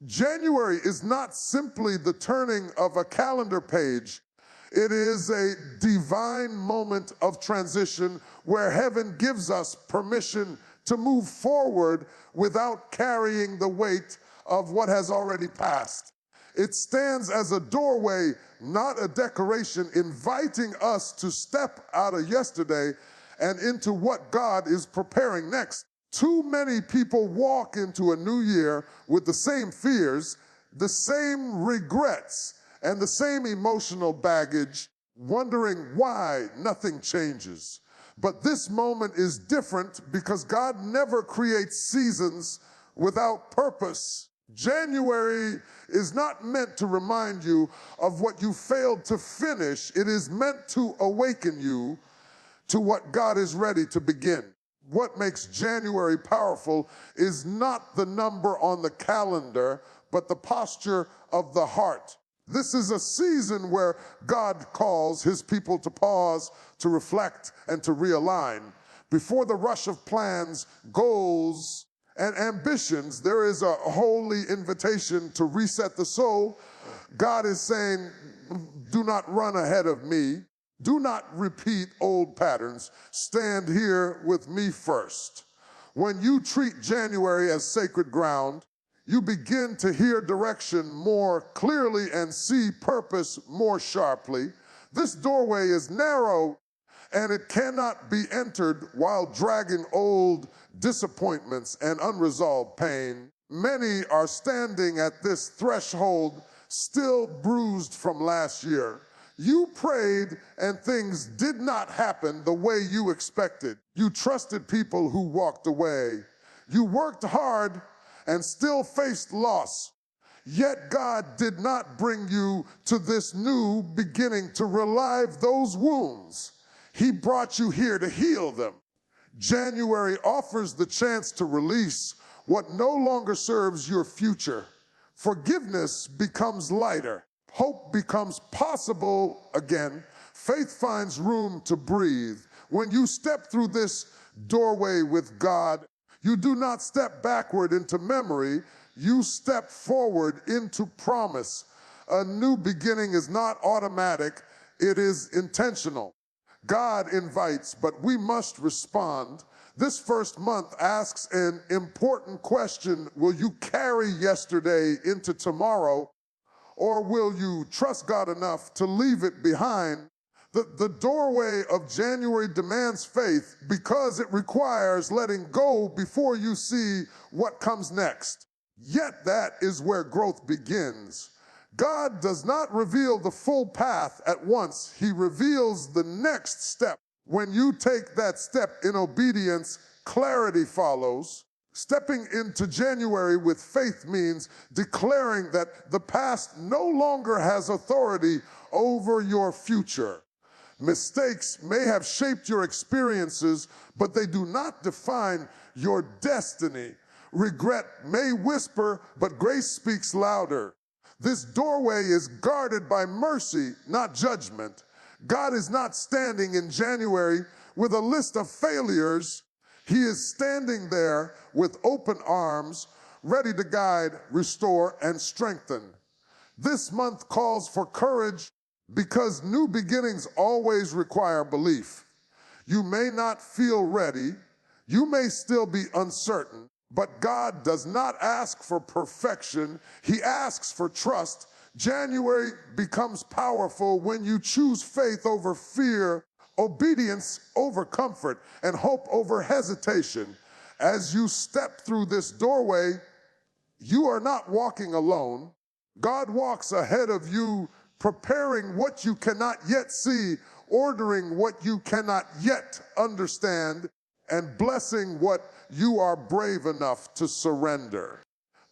January is not simply the turning of a calendar page. It is a divine moment of transition where heaven gives us permission to move forward without carrying the weight of what has already passed. It stands as a doorway, not a decoration, inviting us to step out of yesterday and into what God is preparing next. Too many people walk into a new year with the same fears, the same regrets, and the same emotional baggage, wondering why nothing changes. But this moment is different because God never creates seasons without purpose. January is not meant to remind you of what you failed to finish. It is meant to awaken you to what God is ready to begin. What makes January powerful is not the number on the calendar, but the posture of the heart. This is a season where God calls his people to pause, to reflect, and to realign. Before the rush of plans, goals, and ambitions, there is a holy invitation to reset the soul. God is saying, do not run ahead of me. Do not repeat old patterns. Stand here with me first. When you treat January as sacred ground, you begin to hear direction more clearly and see purpose more sharply. This doorway is narrow and it cannot be entered while dragging old disappointments and unresolved pain. Many are standing at this threshold still bruised from last year. You prayed and things did not happen the way you expected. You trusted people who walked away. You worked hard and still faced loss. Yet God did not bring you to this new beginning to relive those wounds. He brought you here to heal them. January offers the chance to release what no longer serves your future. Forgiveness becomes lighter. Hope becomes possible again. Faith finds room to breathe. When you step through this doorway with God, you do not step backward into memory. You step forward into promise. A new beginning is not automatic. It is intentional. God invites, but we must respond. This first month asks an important question. Will you carry yesterday into tomorrow? Or will you trust God enough to leave it behind? The doorway of January demands faith because it requires letting go before you see what comes next. Yet that is where growth begins. God does not reveal the full path at once. He reveals the next step. When you take that step in obedience, clarity follows. Stepping into January with faith means declaring that the past no longer has authority over your future. Mistakes may have shaped your experiences, but they do not define your destiny. Regret may whisper, but grace speaks louder. This doorway is guarded by mercy, not judgment. God is not standing in January with a list of failures. He is standing there with open arms, ready to guide, restore, and strengthen. This month calls for courage because new beginnings always require belief. You may not feel ready. You may still be uncertain, but God does not ask for perfection. He asks for trust. January becomes powerful when you choose faith over fear, obedience over comfort, and hope over hesitation. As you step through this doorway, you are not walking alone. God walks ahead of you, preparing what you cannot yet see, ordering what you cannot yet understand, and blessing what you are brave enough to surrender.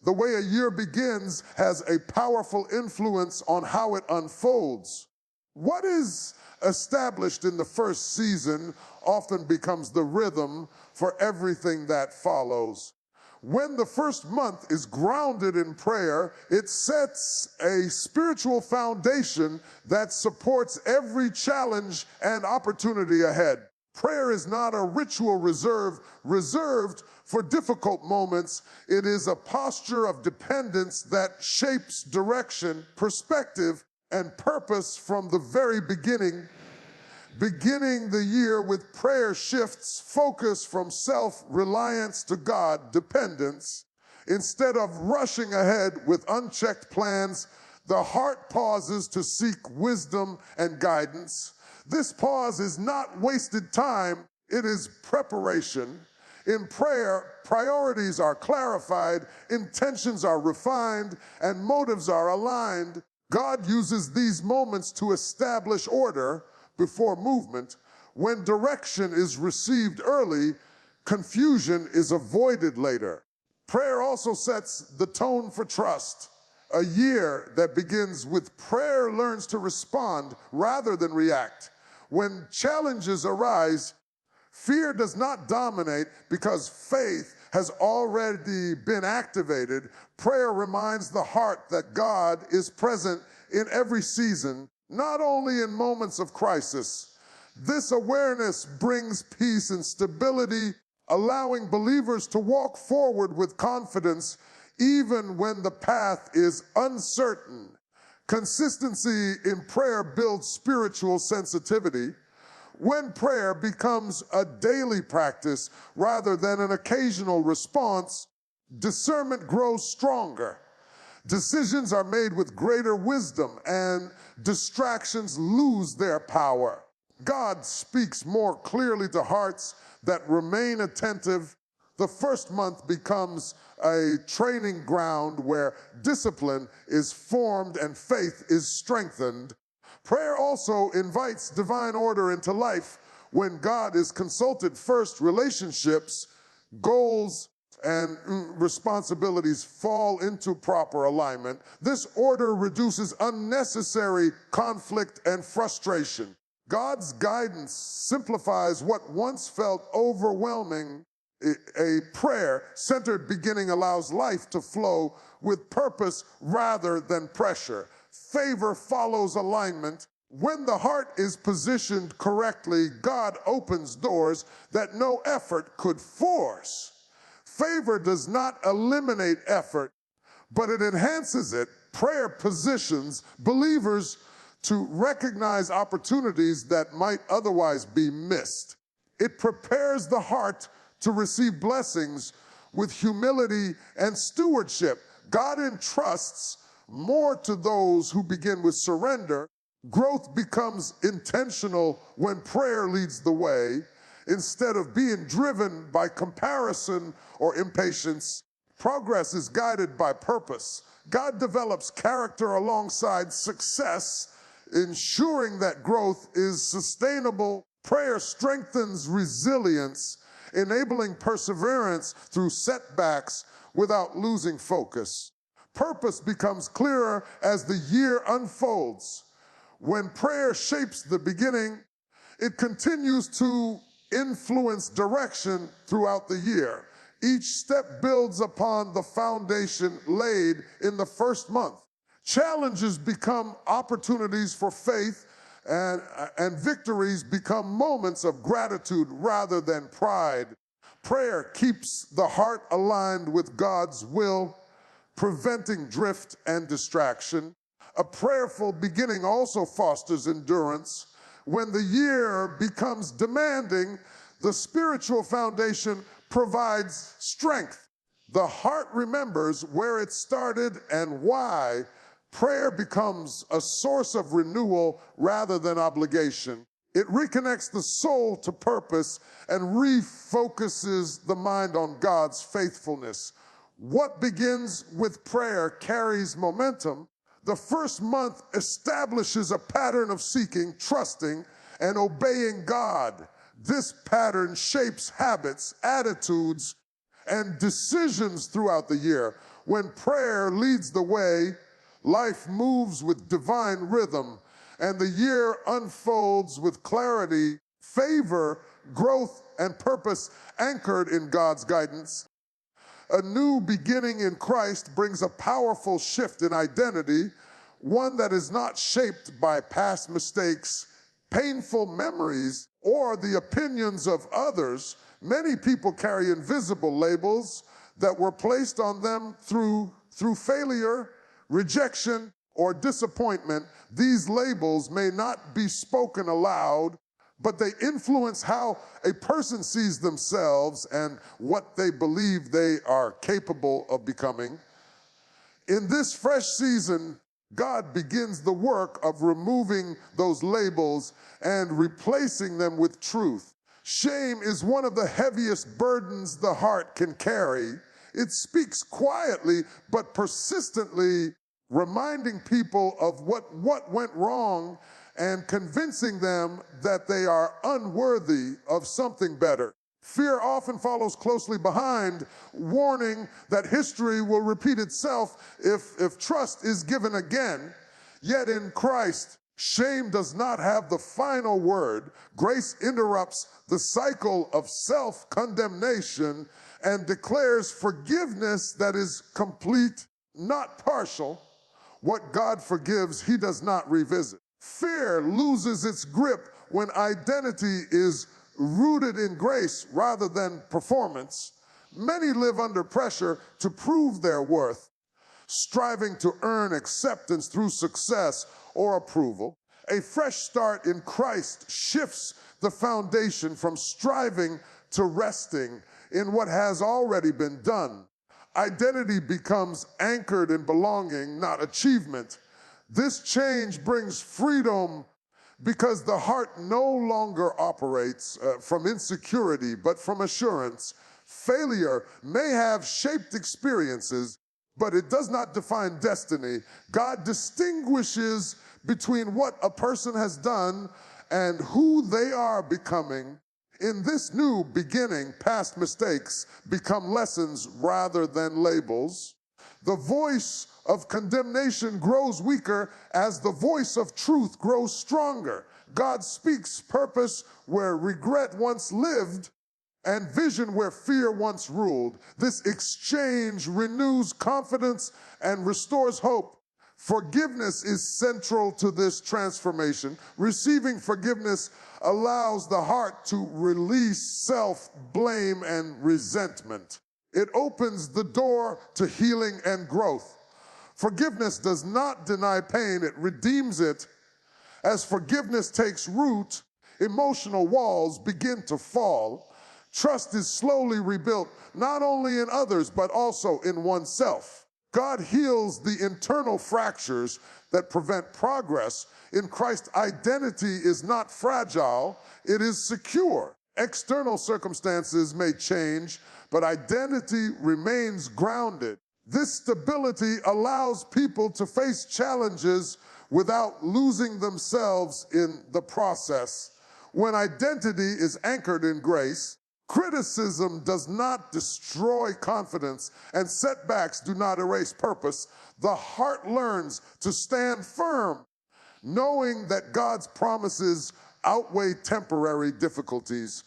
The way a year begins has a powerful influence on how it unfolds. What is established in the first season often becomes the rhythm for everything that follows. When the first month is grounded in prayer, it sets a spiritual foundation that supports every challenge and opportunity ahead. Prayer is not a ritual reserved For difficult moments, it is a posture of dependence that shapes direction, perspective, and purpose from the very beginning. Beginning the year with prayer shifts focus from self-reliance to God dependence. Instead of rushing ahead with unchecked plans, the heart pauses to seek wisdom and guidance. This pause is not wasted time, it is preparation. In prayer, priorities are clarified, intentions are refined, and motives are aligned. God uses these moments to establish order before movement. When direction is received early, confusion is avoided later. Prayer also sets the tone for trust. A year that begins with prayer learns to respond rather than react. When challenges arise, fear does not dominate because faith has already been activated. Prayer reminds the heart that God is present in every season, not only in moments of crisis. This awareness brings peace and stability, allowing believers to walk forward with confidence even when the path is uncertain. Consistency in prayer builds spiritual sensitivity. When prayer becomes a daily practice rather than an occasional response, discernment grows stronger. Decisions are made with greater wisdom and distractions lose their power. God speaks more clearly to hearts that remain attentive. The first month becomes a training ground where discipline is formed and faith is strengthened. Prayer also invites divine order into life. When God is consulted first, relationships, goals, and responsibilities fall into proper alignment. This order reduces unnecessary conflict and frustration. God's guidance simplifies what once felt overwhelming. A prayer-centered beginning allows life to flow with purpose rather than pressure. Favor follows alignment. When the heart is positioned correctly, God opens doors that no effort could force. Favor does not eliminate effort, but it enhances it. Prayer positions believers to recognize opportunities that might otherwise be missed. It prepares the heart to receive blessings with humility and stewardship. God entrusts more to those who begin with surrender. Growth becomes intentional when prayer leads the way. Instead of being driven by comparison or impatience, progress is guided by purpose. God develops character alongside success, ensuring that growth is sustainable. Prayer strengthens resilience, enabling perseverance through setbacks without losing focus. Purpose becomes clearer as the year unfolds. When prayer shapes the beginning, it continues to influence direction throughout the year. Each step builds upon the foundation laid in the first month. Challenges become opportunities for faith, and victories become moments of gratitude rather than pride. Prayer keeps the heart aligned with God's will, preventing drift and distraction. A prayerful beginning also fosters endurance. When the year becomes demanding, the spiritual foundation provides strength. The heart remembers where it started and why. Prayer becomes a source of renewal rather than obligation. It reconnects the soul to purpose and refocuses the mind on God's faithfulness. What begins with prayer carries momentum. The first month establishes a pattern of seeking, trusting, and obeying God. This pattern shapes habits, attitudes, and decisions throughout the year. When prayer leads the way, life moves with divine rhythm, and the year unfolds with clarity, favor, growth, and purpose anchored in God's guidance. A new beginning in Christ brings a powerful shift in identity, one that is not shaped by past mistakes, painful memories, or the opinions of others. Many people carry invisible labels that were placed on them through failure, rejection, or disappointment. These labels may not be spoken aloud, but they influence how a person sees themselves and what they believe they are capable of becoming. In this fresh season, God begins the work of removing those labels and replacing them with truth. Shame is one of the heaviest burdens the heart can carry. It speaks quietly but persistently, reminding people of what went wrong and convincing them that they are unworthy of something better. Fear often follows closely behind, warning that history will repeat itself if trust is given again. Yet in Christ, shame does not have the final word. Grace interrupts the cycle of self-condemnation and declares forgiveness that is complete, not partial. What God forgives, he does not revisit. Fear loses its grip when identity is rooted in grace rather than performance. Many live under pressure to prove their worth, striving to earn acceptance through success or approval. A fresh start in Christ shifts the foundation from striving to resting in what has already been done. Identity becomes anchored in belonging, not achievement. This change brings freedom because the heart no longer operates from insecurity, but from assurance. Failure may have shaped experiences, but it does not define destiny. God distinguishes between what a person has done and who they are becoming. In this new beginning, past mistakes become lessons rather than labels. The voice of condemnation grows weaker as the voice of truth grows stronger. God speaks purpose where regret once lived and vision where fear once ruled. This exchange renews confidence and restores hope. Forgiveness is central to this transformation. Receiving forgiveness allows the heart to release self-blame and resentment. It opens the door to healing and growth. Forgiveness does not deny pain, it redeems it. As forgiveness takes root, emotional walls begin to fall. Trust is slowly rebuilt, not only in others, but also in oneself. God heals the internal fractures that prevent progress. In Christ, identity is not fragile, it is secure. External circumstances may change, but identity remains grounded. This stability allows people to face challenges without losing themselves in the process. When identity is anchored in grace, criticism does not destroy confidence and setbacks do not erase purpose. The heart learns to stand firm, knowing that God's promises outweigh temporary difficulties.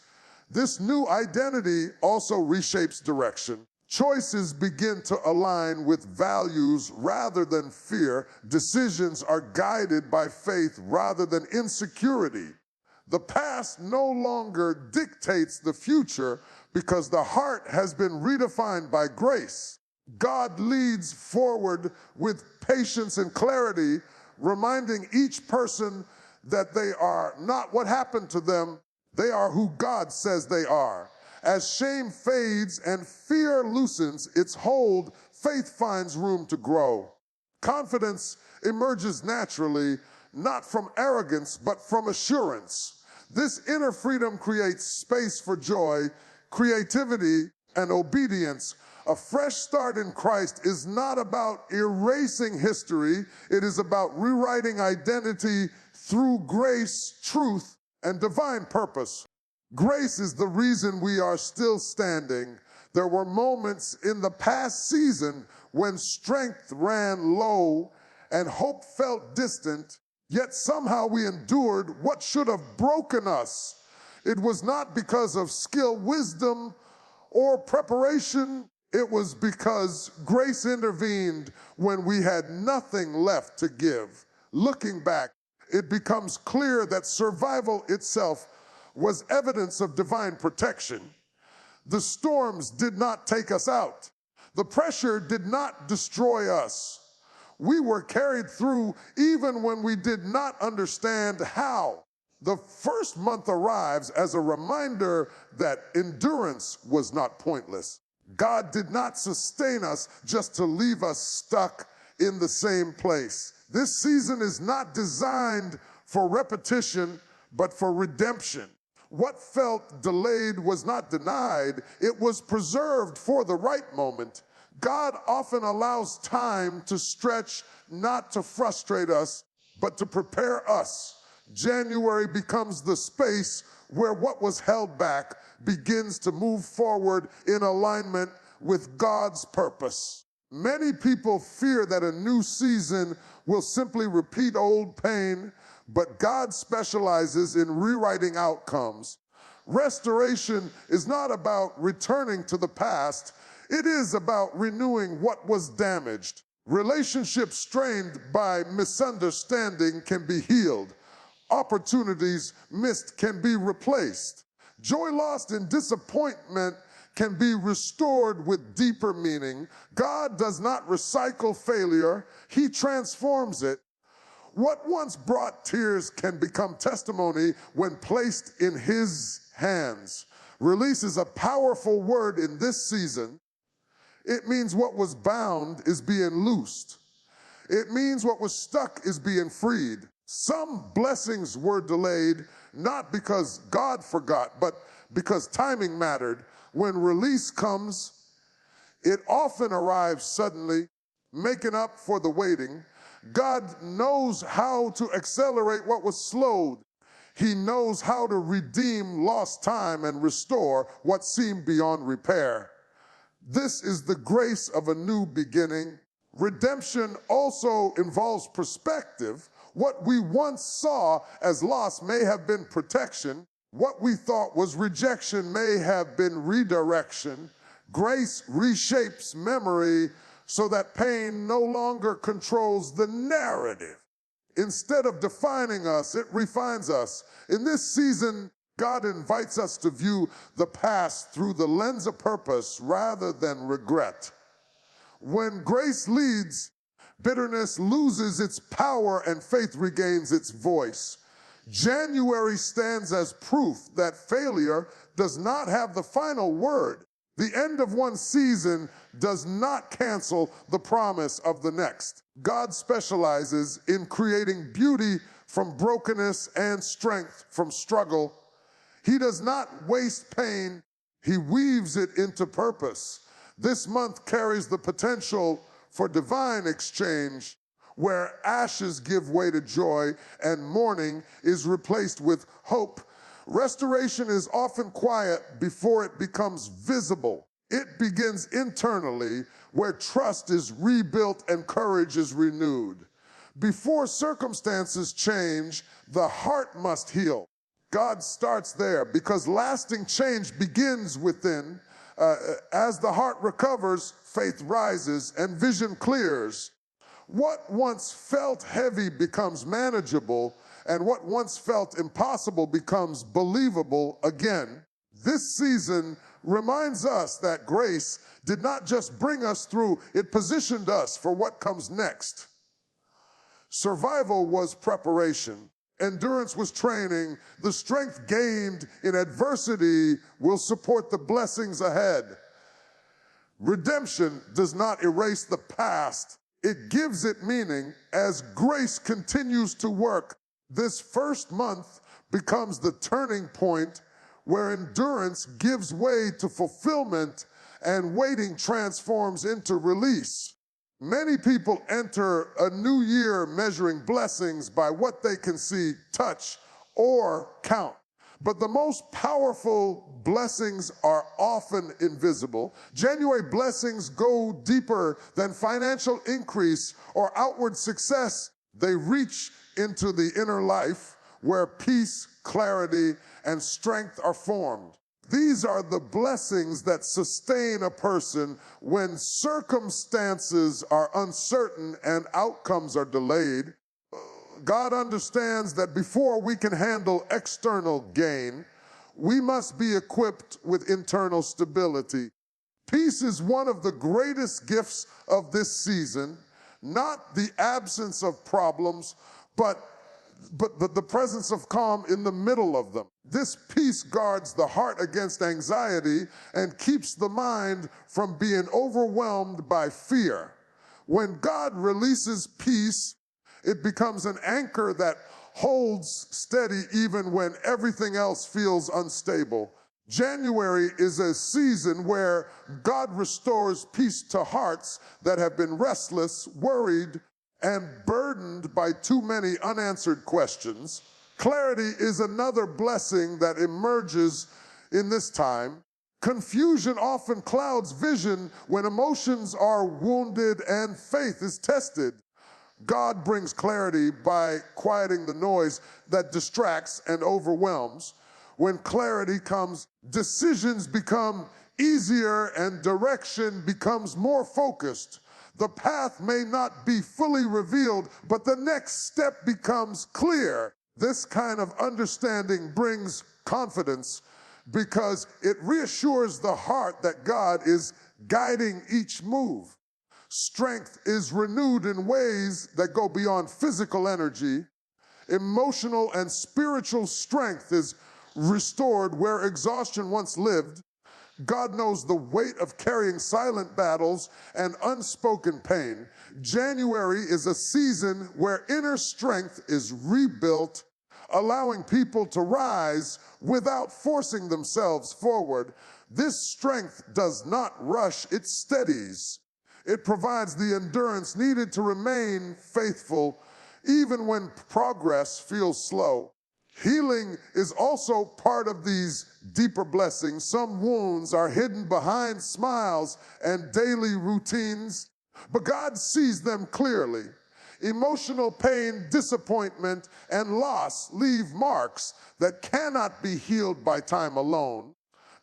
This new identity also reshapes direction. Choices begin to align with values rather than fear. Decisions are guided by faith rather than insecurity. The past no longer dictates the future because the heart has been redefined by grace. God leads forward with patience and clarity, reminding each person that they are not what happened to them, they are who God says they are. As shame fades and fear loosens its hold, faith finds room to grow. Confidence emerges naturally, not from arrogance, but from assurance. This inner freedom creates space for joy, creativity, and obedience. A fresh start in Christ is not about erasing history. It is about rewriting identity through grace, truth, and divine purpose. Grace is the reason we are still standing. There were moments in the past season when strength ran low and hope felt distant, yet somehow we endured what should have broken us. It was not because of skill, wisdom, or preparation. It was because grace intervened when we had nothing left to give. Looking back, it becomes clear that survival itself was evidence of divine protection. The storms did not take us out. The pressure did not destroy us. We were carried through even when we did not understand how. The first month arrives as a reminder that endurance was not pointless. God did not sustain us just to leave us stuck in the same place. This season is not designed for repetition, but for redemption. What felt delayed was not denied, it was preserved for the right moment. God often allows time to stretch, not to frustrate us, but to prepare us. January becomes the space where what was held back begins to move forward in alignment with God's purpose. Many people fear that a new season will simply repeat old pain, but God specializes in rewriting outcomes. Restoration is not about returning to the past, it is about renewing what was damaged. Relationships strained by misunderstanding can be healed. Opportunities missed can be replaced. Joy lost in disappointment can be restored with deeper meaning. God does not recycle failure, He transforms it. What once brought tears can become testimony when placed in His hands. Release is a powerful word in this season. It means what was bound is being loosed. It means what was stuck is being freed. Some blessings were delayed, not because God forgot, but because timing mattered. When release comes, it often arrives suddenly, making up for the waiting. God knows how to accelerate what was slowed. He knows how to redeem lost time and restore what seemed beyond repair. This is the grace of a new beginning. Redemption also involves perspective. What we once saw as loss may have been protection. What we thought was rejection may have been redirection. Grace reshapes memory so that pain no longer controls the narrative. Instead of defining us, it refines us. In this season, God invites us to view the past through the lens of purpose rather than regret. When grace leads, bitterness loses its power and faith regains its voice. January stands as proof that failure does not have the final word. The end of one season does not cancel the promise of the next. God specializes in creating beauty from brokenness and strength from struggle. He does not waste pain, He weaves it into purpose. This month carries the potential for divine exchange, where ashes give way to joy and mourning is replaced with hope. Restoration is often quiet before it becomes visible. It begins internally, where trust is rebuilt and courage is renewed. Before circumstances change, the heart must heal. God starts there because lasting change begins within. As the heart recovers, faith rises and vision clears. What once felt heavy becomes manageable, and what once felt impossible becomes believable again. This season reminds us that grace did not just bring us through, it positioned us for what comes next. Survival was preparation. Endurance was training. The strength gained in adversity will support the blessings ahead. Redemption does not erase the past. It gives it meaning. As grace continues to work, this first month becomes the turning point where endurance gives way to fulfillment and waiting transforms into release. Many people enter a new year measuring blessings by what they can see, touch, or count. But the most powerful blessings are often invisible. January blessings go deeper than financial increase or outward success. They reach into the inner life where peace, clarity, and strength are formed. These are the blessings that sustain a person when circumstances are uncertain and outcomes are delayed. God understands that before we can handle external gain, we must be equipped with internal stability. Peace is one of the greatest gifts of this season, not the absence of problems, but the presence of calm in the middle of them. This peace guards the heart against anxiety and keeps the mind from being overwhelmed by fear. When God releases peace, it becomes an anchor that holds steady even when everything else feels unstable. January is a season where God restores peace to hearts that have been restless, worried, and burdened by too many unanswered questions. Clarity is another blessing that emerges in this time. Confusion often clouds vision when emotions are wounded and faith is tested. God brings clarity by quieting the noise that distracts and overwhelms. When clarity comes, decisions become easier and direction becomes more focused. The path may not be fully revealed, but the next step becomes clear. This kind of understanding brings confidence because it reassures the heart that God is guiding each move. Strength is renewed in ways that go beyond physical energy. Emotional and spiritual strength is restored where exhaustion once lived. God knows the weight of carrying silent battles and unspoken pain. January is a season where inner strength is rebuilt, allowing people to rise without forcing themselves forward. This strength does not rush, it steadies. It provides the endurance needed to remain faithful even when progress feels slow. Healing is also part of these deeper blessings. Some wounds are hidden behind smiles and daily routines, but God sees them clearly. Emotional pain, disappointment, and loss leave marks that cannot be healed by time alone.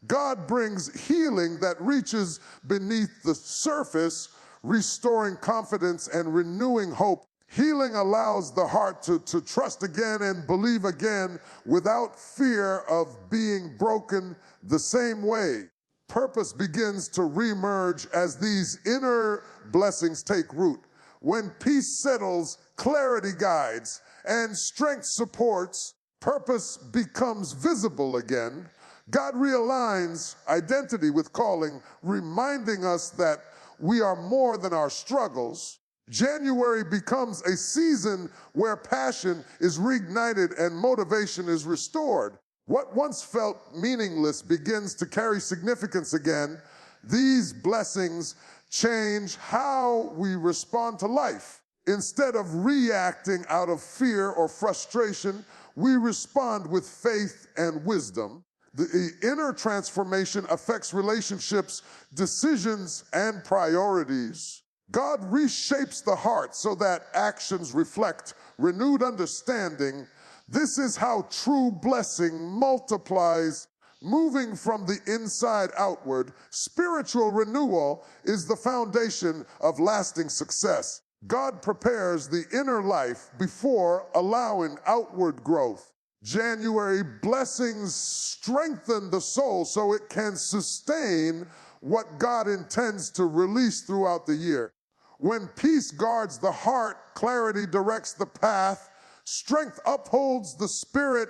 God brings healing that reaches beneath the surface, restoring confidence and renewing hope. Healing allows the heart to trust again and believe again without fear of being broken the same way. Purpose begins to reemerge as these inner blessings take root. When peace settles, clarity guides, and strength supports, purpose becomes visible again. God realigns identity with calling, reminding us that we are more than our struggles. January becomes a season where passion is reignited and motivation is restored. What once felt meaningless begins to carry significance again. These blessings change how we respond to life. Instead of reacting out of fear or frustration, we respond with faith and wisdom. The inner transformation affects relationships, decisions, and priorities. God reshapes the heart so that actions reflect renewed understanding. This is how true blessing multiplies, moving from the inside outward. Spiritual renewal is the foundation of lasting success. God prepares the inner life before allowing outward growth. January blessings strengthen the soul so it can sustain what God intends to release throughout the year. When peace guards the heart, clarity directs the path, strength upholds the spirit,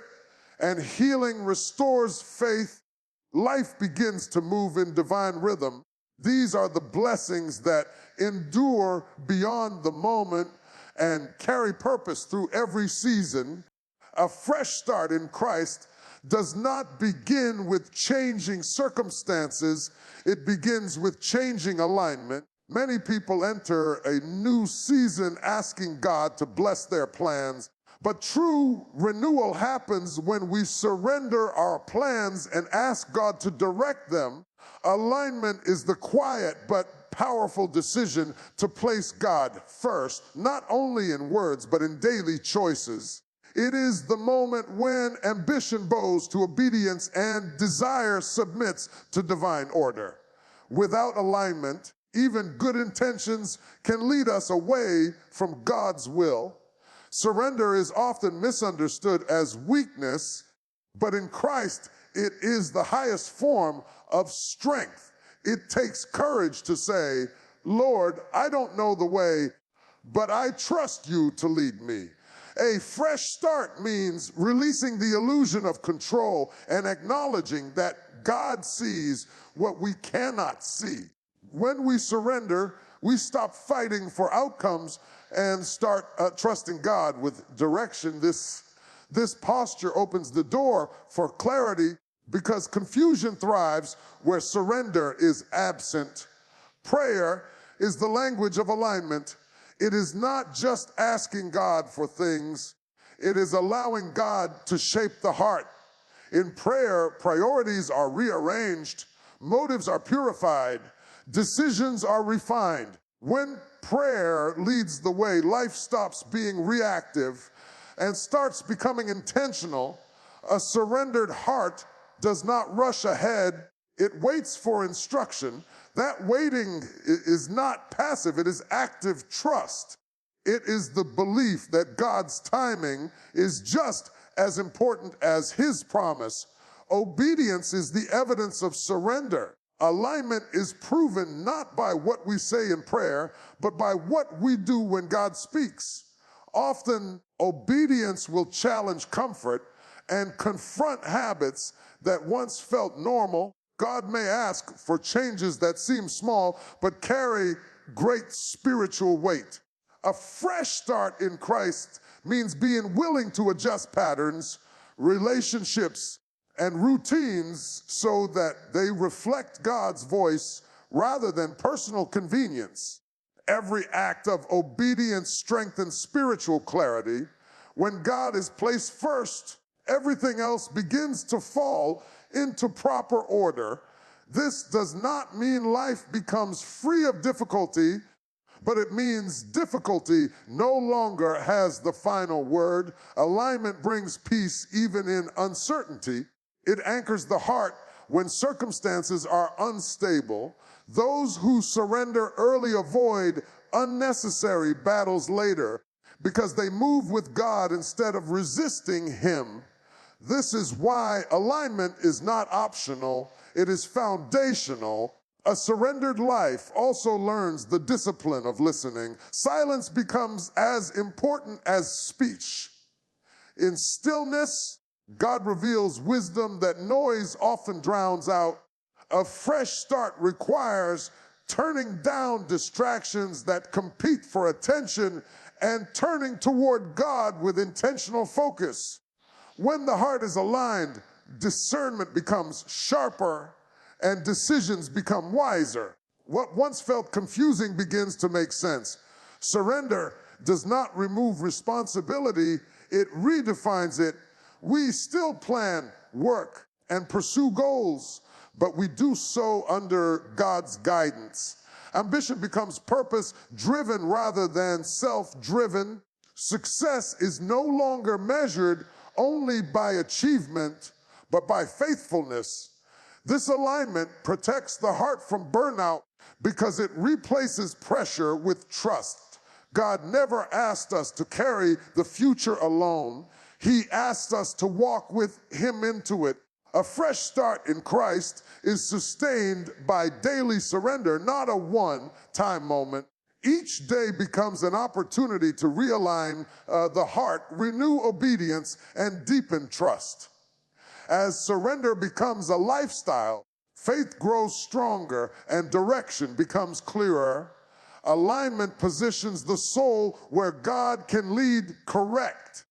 and healing restores faith, life begins to move in divine rhythm. These are the blessings that endure beyond the moment and carry purpose through every season. A fresh start in Christ does not begin with changing circumstances, it begins with changing alignment. Many people enter a new season asking God to bless their plans, but true renewal happens when we surrender our plans and ask God to direct them. Alignment is the quiet but powerful decision to place God first, not only in words, but in daily choices. It is the moment when ambition bows to obedience and desire submits to divine order. Without alignment, even good intentions can lead us away from God's will. Surrender is often misunderstood as weakness, but in Christ, It is the highest form of strength. It takes courage to say, Lord, I don't know the way, but I trust you to lead me. A fresh start means releasing the illusion of control and acknowledging that God sees what we cannot see. When we surrender, we stop fighting for outcomes and start trusting God with direction. This posture opens the door for clarity because confusion thrives where surrender is absent. Prayer is the language of alignment. It is not just asking God for things, it is allowing God to shape the heart. In prayer, priorities are rearranged, motives are purified, decisions are refined. When prayer leads the way, life stops being reactive and starts becoming intentional. A surrendered heart does not rush ahead, it waits for instruction. That waiting is not passive, it is active trust. It is the belief that God's timing is just as important as His promise. Obedience is the evidence of surrender. Alignment is proven not by what we say in prayer, but by what we do when God speaks. Often, obedience will challenge comfort and confront habits that once felt normal. God may ask for changes that seem small, but carry great spiritual weight. A fresh start in Christ means being willing to adjust patterns, relationships, and routines so that they reflect God's voice rather than personal convenience. Every act of obedience strengthens spiritual clarity. When God is placed first, everything else begins to fall into proper order. This does not mean life becomes free of difficulty, but it means difficulty no longer has the final word. Alignment brings peace even in uncertainty. It anchors the heart when circumstances are unstable. Those who surrender early avoid unnecessary battles later because they move with God instead of resisting Him. This is why alignment is not optional, it is foundational. A surrendered life also learns the discipline of listening. Silence becomes as important as speech. In stillness, God reveals wisdom that noise often drowns out. A fresh start requires turning down distractions that compete for attention and turning toward God with intentional focus. When the heart is aligned, discernment becomes sharper and decisions become wiser. What once felt confusing begins to make sense. Surrender does not remove responsibility, it redefines it. We still plan, work, and pursue goals, but we do so under God's guidance. Ambition becomes purpose-driven rather than self-driven. Success is no longer measured only by achievement, but by faithfulness. This alignment protects the heart from burnout because it replaces pressure with trust. God never asked us to carry the future alone. He asked us to walk with Him into it. A fresh start in Christ is sustained by daily surrender, not a one-time moment. Each day becomes an opportunity to realign the heart, renew obedience, and deepen trust. As surrender becomes a lifestyle, faith grows stronger and direction becomes clearer. Alignment positions the soul where God can lead, correct,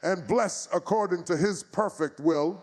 and bless according to His perfect will.